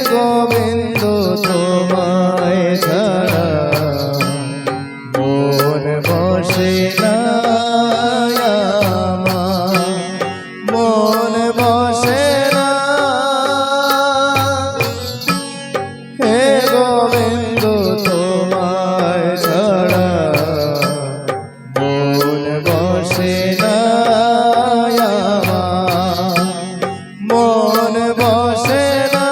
গোবিন্দ তোমায় ছাড়া মন বসে না মন বসে না হে গোবিন্দ তোমায় ছাড়া মন বসে না মন বসে না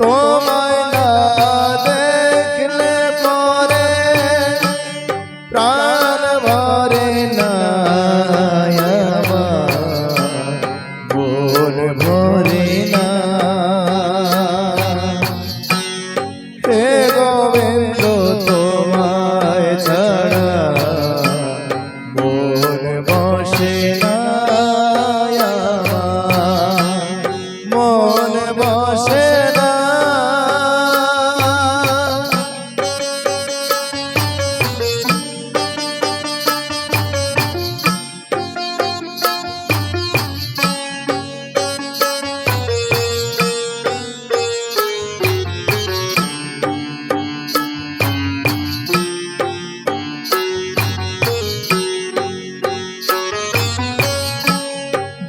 তোমায় না দেখলে পরে প্রাণ ভরে না মন ভরে না হে গোবিন্দ তোমায় ছাড়া মন বসে না মন বসে না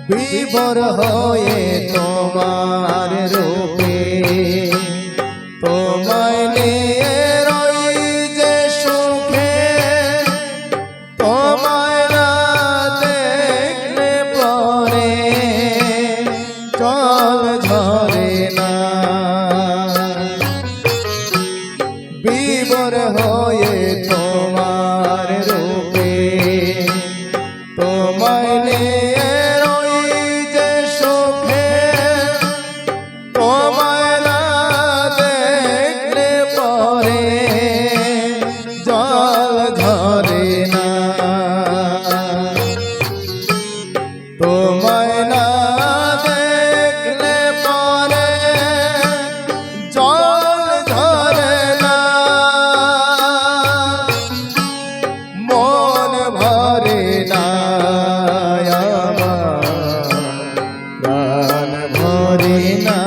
বিভোর হয়ে তোমার রূপে তোমায় নিয়ে রই যে সুখে তোমায় না দেখলে পরে জল ঝরে না বিভোর হয়ে তোমার রূপে তোমায় নিয়ে তোমায় না দেখলে পরে জল ধরে না মন ভরে না প্রাণ ভরে না